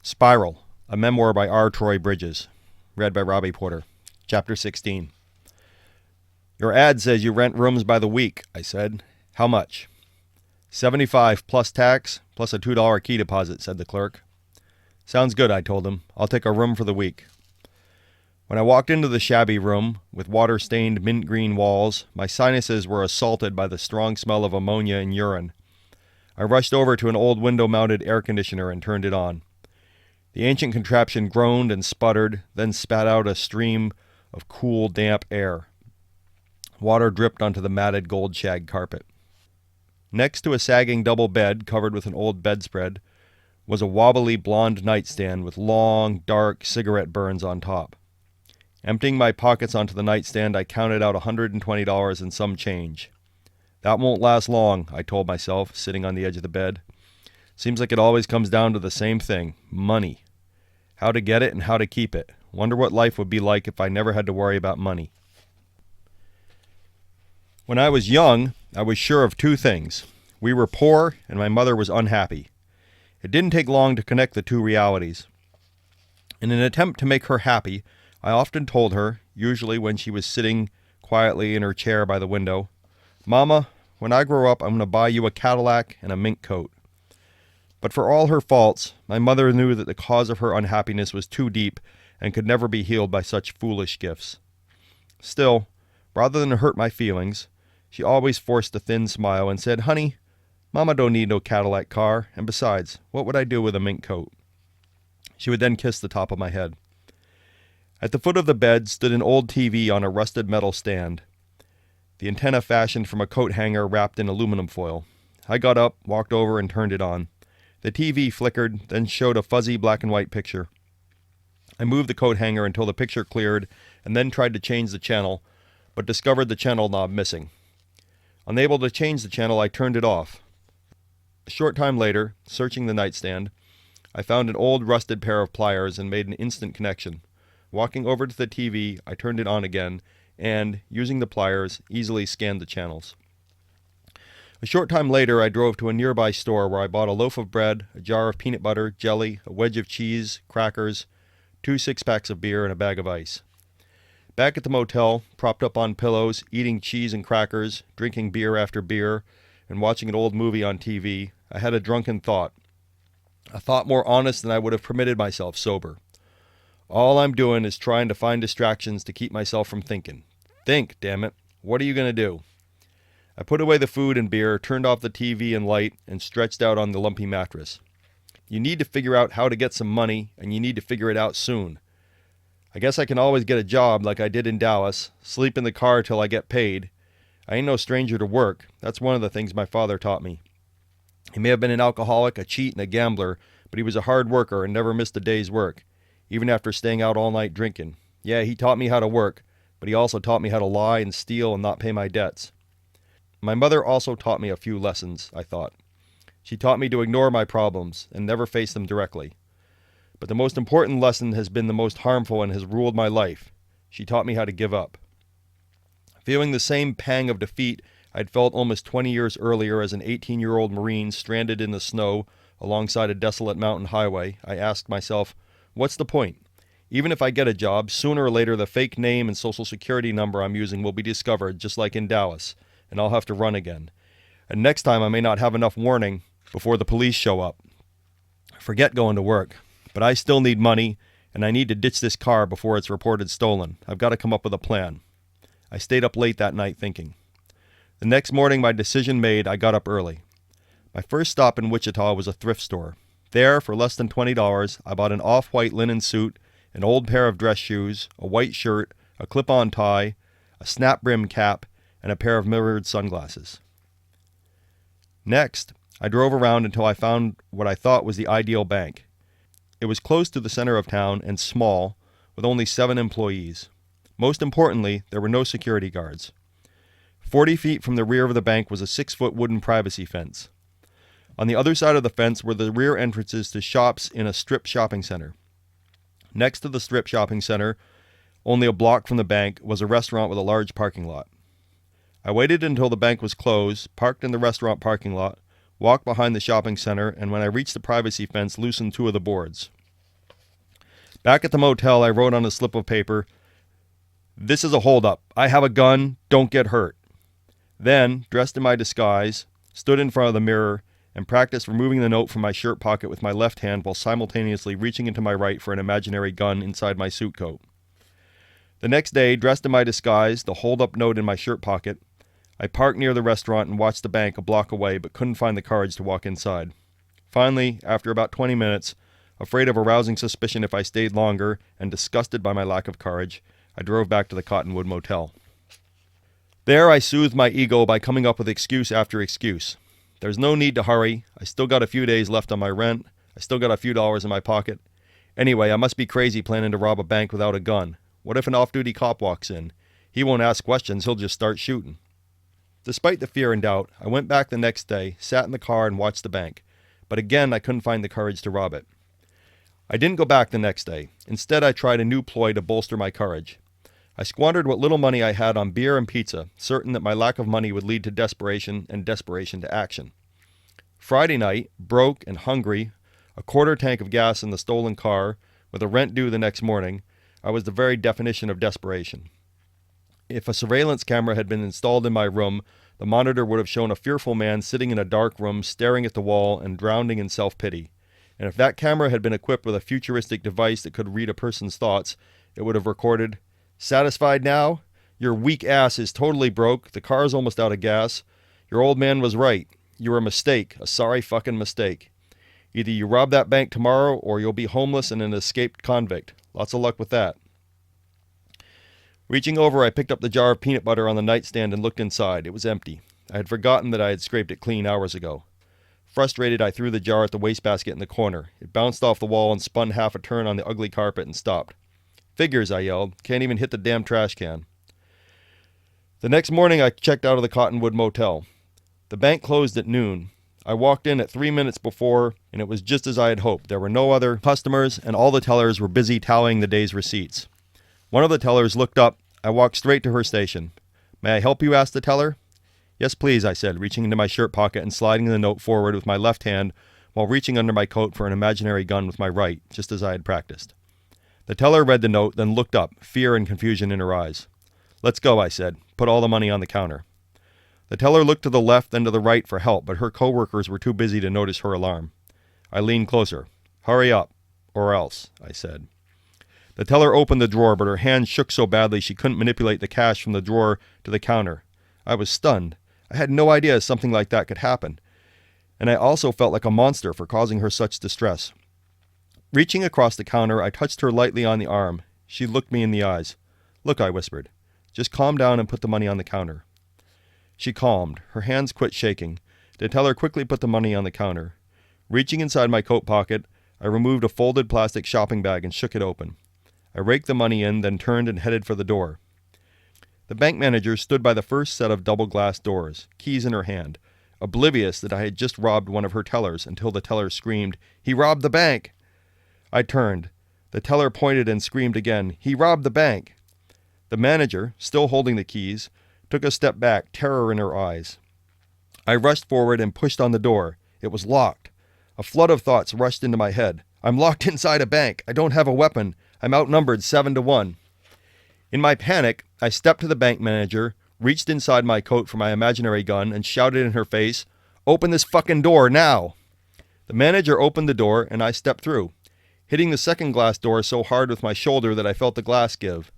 Spiral, a memoir by R. Troy Bridges. Read by Robbie Porter. Chapter 16. Your ad says you rent rooms by the week, I said. How much? $75 plus tax, plus a $2 key deposit, said the clerk. Sounds good, I told him. I'll take a room for the week. When I walked into the shabby room, with water-stained mint green walls, my sinuses were assaulted by the strong smell of ammonia and urine. I rushed over to an old window-mounted air conditioner and turned it on. The ancient contraption groaned and sputtered, then spat out a stream of cool, damp air. Water dripped onto the matted gold shag carpet. Next to a sagging double bed covered with an old bedspread was a wobbly blonde nightstand with long, dark cigarette burns on top. Emptying my pockets onto the nightstand, I counted out $120 and some change. That won't last long, I told myself, sitting on the edge of the bed. Seems like it always comes down to the same thing, money. How to get it and how to keep it. Wonder what life would be like if I never had to worry about money. When I was young, I was sure of two things. We were poor and my mother was unhappy. It didn't take long to connect the two realities. In an attempt to make her happy, I often told her, usually when she was sitting quietly in her chair by the window, "Mama, when I grow up, I'm going to buy you a Cadillac and a mink coat." But for all her faults, my mother knew that the cause of her unhappiness was too deep and could never be healed by such foolish gifts. Still, rather than hurt my feelings, she always forced a thin smile and said, "Honey, Mama don't need no Cadillac car, and besides, what would I do with a mink coat?" She would then kiss the top of my head. At the foot of the bed stood an old TV on a rusted metal stand, the antenna fashioned from a coat hanger wrapped in aluminum foil. I got up, walked over, and turned it on. The TV flickered, then showed a fuzzy black and white picture. I moved the coat hanger until the picture cleared, and then tried to change the channel, but discovered the channel knob missing. Unable to change the channel, I turned it off. A short time later, searching the nightstand, I found an old rusted pair of pliers and made an instant connection. Walking over to the TV, I turned it on again, and, using the pliers, easily scanned the channels. A short time later, I drove to a nearby store where I bought a loaf of bread, a jar of peanut butter, jelly, a wedge of cheese, crackers, 2 six-packs of beer, and a bag of ice. Back at the motel, propped up on pillows, eating cheese and crackers, drinking beer after beer, and watching an old movie on TV, I had a drunken thought. A thought more honest than I would have permitted myself sober. All I'm doing is trying to find distractions to keep myself from thinking. Think, damn it. What are you going to do? I put away the food and beer, turned off the TV and light, and stretched out on the lumpy mattress. You need to figure out how to get some money, and you need to figure it out soon. I guess I can always get a job like I did in Dallas, sleep in the car till I get paid. I ain't no stranger to work. That's one of the things my father taught me. He may have been an alcoholic, a cheat, and a gambler, but he was a hard worker and never missed a day's work, even after staying out all night drinking. Yeah, he taught me how to work, but he also taught me how to lie and steal and not pay my debts. My mother also taught me a few lessons, I thought. She taught me to ignore my problems and never face them directly. But the most important lesson has been the most harmful and has ruled my life. She taught me how to give up. Feeling the same pang of defeat I'd felt almost 20 years earlier as an 18-year-old Marine stranded in the snow alongside a desolate mountain highway, I asked myself, what's the point? Even if I get a job, sooner or later the fake name and social security number I'm using will be discovered, just like in Dallas, and I'll have to run again. And next time I may not have enough warning before the police show up. Forget going to work. But I still need money, and I need to ditch this car before it's reported stolen. I've got to come up with a plan. I stayed up late that night thinking. The next morning, my decision made, I got up early. My first stop in Wichita was a thrift store. There, for less than $20, I bought an off-white linen suit, an old pair of dress shoes, a white shirt, a clip-on tie, a snap-brim cap, and a pair of mirrored sunglasses. Next, I drove around until I found what I thought was the ideal bank. It was close to the center of town and small, with only 7 employees. Most importantly, there were no security guards. 40 feet from the rear of the bank was a 6-foot wooden privacy fence. On the other side of the fence were the rear entrances to shops in a strip shopping center. Next to the strip shopping center, only a block from the bank, was a restaurant with a large parking lot. I waited until the bank was closed, parked in the restaurant parking lot, walked behind the shopping center, and when I reached the privacy fence, loosened 2 of the boards. Back at the motel, I wrote on a slip of paper, "This is a holdup. I have a gun. Don't get hurt." Then, dressed in my disguise, stood in front of the mirror and practiced removing the note from my shirt pocket with my left hand while simultaneously reaching into my right for an imaginary gun inside my suit coat. The next day, dressed in my disguise, the hold-up note in my shirt pocket, I parked near the restaurant and watched the bank a block away but couldn't find the courage to walk inside. Finally, after about 20 minutes, afraid of arousing suspicion if I stayed longer and disgusted by my lack of courage, I drove back to the Cottonwood Motel. There I soothed my ego by coming up with excuse after excuse. There's no need to hurry. I still got a few days left on my rent. I still got a few dollars in my pocket. Anyway, I must be crazy planning to rob a bank without a gun. What if an off-duty cop walks in? He won't ask questions, he'll just start shooting. Despite the fear and doubt, I went back the next day, sat in the car and watched the bank. But again, I couldn't find the courage to rob it. I didn't go back the next day. Instead, I tried a new ploy to bolster my courage. I squandered what little money I had on beer and pizza, certain that my lack of money would lead to desperation and desperation to action. Friday night, broke and hungry, a quarter tank of gas in the stolen car, with a rent due the next morning, I was the very definition of desperation. If a surveillance camera had been installed in my room, the monitor would have shown a fearful man sitting in a dark room, staring at the wall and drowning in self-pity. And if that camera had been equipped with a futuristic device that could read a person's thoughts, it would have recorded, "Satisfied now? Your weak ass is totally broke. The car's almost out of gas. Your old man was right. You're a mistake. A sorry fucking mistake. Either you rob that bank tomorrow or you'll be homeless and an escaped convict. Lots of luck with that." Reaching over, I picked up the jar of peanut butter on the nightstand and looked inside. It was empty. I had forgotten that I had scraped it clean hours ago. Frustrated, I threw the jar at the wastebasket in the corner. It bounced off the wall and spun half a turn on the ugly carpet and stopped. "Figures," I yelled. "Can't even hit the damn trash can." The next morning, I checked out of the Cottonwood Motel. The bank closed at noon. I walked in at 3 minutes before, and it was just as I had hoped. There were no other customers, and all the tellers were busy tallying the day's receipts. One of the tellers looked up. I walked straight to her station. "May I help you?" asked the teller. "Yes, please," I said, reaching into my shirt pocket and sliding the note forward with my left hand while reaching under my coat for an imaginary gun with my right, just as I had practiced. The teller read the note, then looked up, fear and confusion in her eyes. "Let's go," I said. "Put all the money on the counter." The teller looked to the left, then to the right for help, but her co-workers were too busy to notice her alarm. I leaned closer. "Hurry up, or else," I said. The teller opened the drawer, but her hand shook so badly she couldn't manipulate the cash from the drawer to the counter. I was stunned. I had no idea something like that could happen, and I also felt like a monster for causing her such distress. Reaching across the counter, I touched her lightly on the arm. She looked me in the eyes. "Look," I whispered. "Just calm down and put the money on the counter." She calmed. Her hands quit shaking. The teller quickly put the money on the counter. Reaching inside my coat pocket, I removed a folded plastic shopping bag and shook it open. I raked the money in, then turned and headed for the door. The bank manager stood by the first set of double-glass doors, keys in her hand, oblivious that I had just robbed one of her tellers until the teller screamed, "He robbed the bank!" I turned. The teller pointed and screamed again, "He robbed the bank!" The manager, still holding the keys, took a step back, terror in her eyes. I rushed forward and pushed on the door. It was locked. A flood of thoughts rushed into my head. I'm locked inside a bank. I don't have a weapon. I'm outnumbered 7-1. In my panic, I stepped to the bank manager, reached inside my coat for my imaginary gun, and shouted in her face, "Open this fucking door, now!" The manager opened the door, and I stepped through, hitting the second glass door so hard with my shoulder that I felt the glass give.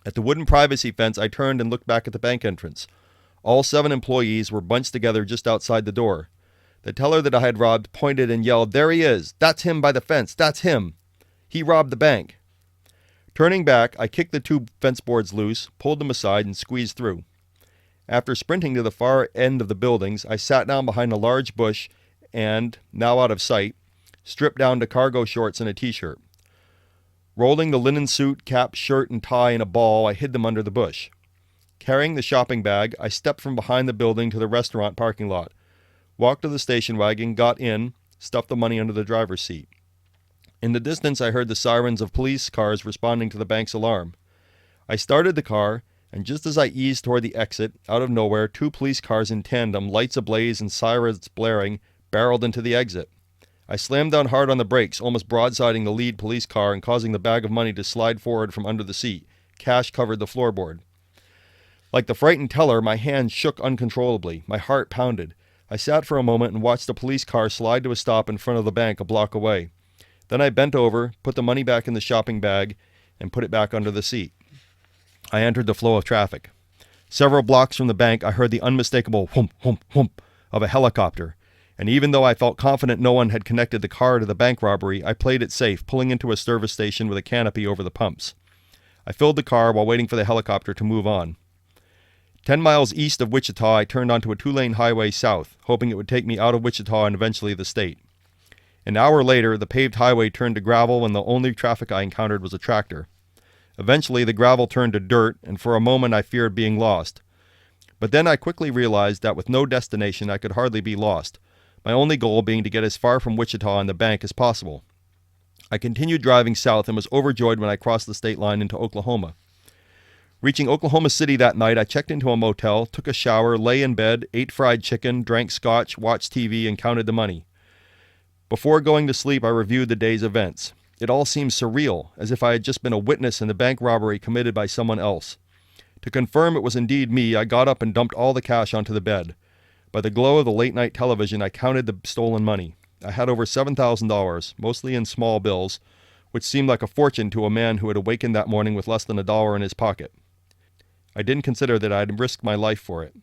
At the wooden privacy fence, I turned and looked back at the bank entrance. All 7 employees were bunched together just outside the door. The teller that I had robbed pointed and yelled, "There he is! That's him by the fence! That's him! He robbed the bank!" Turning back, I kicked the 2 fence boards loose, pulled them aside, and squeezed through. After sprinting to the far end of the buildings, I sat down behind a large bush and, now out of sight, stripped down to cargo shorts and a t-shirt. Rolling the linen suit, cap, shirt, and tie in a ball, I hid them under the bush. Carrying the shopping bag, I stepped from behind the building to the restaurant parking lot, walked to the station wagon, got in, stuffed the money under the driver's seat. In the distance, I heard the sirens of police cars responding to the bank's alarm. I started the car, and just as I eased toward the exit, out of nowhere, 2 police cars in tandem, lights ablaze and sirens blaring, barreled into the exit. I slammed down hard on the brakes, almost broadsiding the lead police car and causing the bag of money to slide forward from under the seat. Cash covered the floorboard. Like the frightened teller, my hands shook uncontrollably. My heart pounded. I sat for a moment and watched the police car slide to a stop in front of the bank a block away. Then I bent over, put the money back in the shopping bag, and put it back under the seat. I entered the flow of traffic. Several blocks from the bank, I heard the unmistakable whoomp, whoomp, whoomp of a helicopter. And even though I felt confident no one had connected the car to the bank robbery, I played it safe, pulling into a service station with a canopy over the pumps. I filled the car while waiting for the helicopter to move on. 10 miles east of Wichita, I turned onto a 2-lane highway south, hoping it would take me out of Wichita and eventually the state. An hour later, the paved highway turned to gravel and the only traffic I encountered was a tractor. Eventually, the gravel turned to dirt, and for a moment I feared being lost. But then I quickly realized that with no destination, I could hardly be lost, my only goal being to get as far from Wichita and the bank as possible. I continued driving south and was overjoyed when I crossed the state line into Oklahoma. Reaching Oklahoma City that night, I checked into a motel, took a shower, lay in bed, ate fried chicken, drank scotch, watched TV, and counted the money. Before going to sleep, I reviewed the day's events. It all seemed surreal, as if I had just been a witness in the bank robbery committed by someone else. To confirm it was indeed me, I got up and dumped all the cash onto the bed. By the glow of the late-night television, I counted the stolen money. I had over $7,000, mostly in small bills, which seemed like a fortune to a man who had awakened that morning with less than $1 in his pocket. I didn't consider that I had risked my life for it.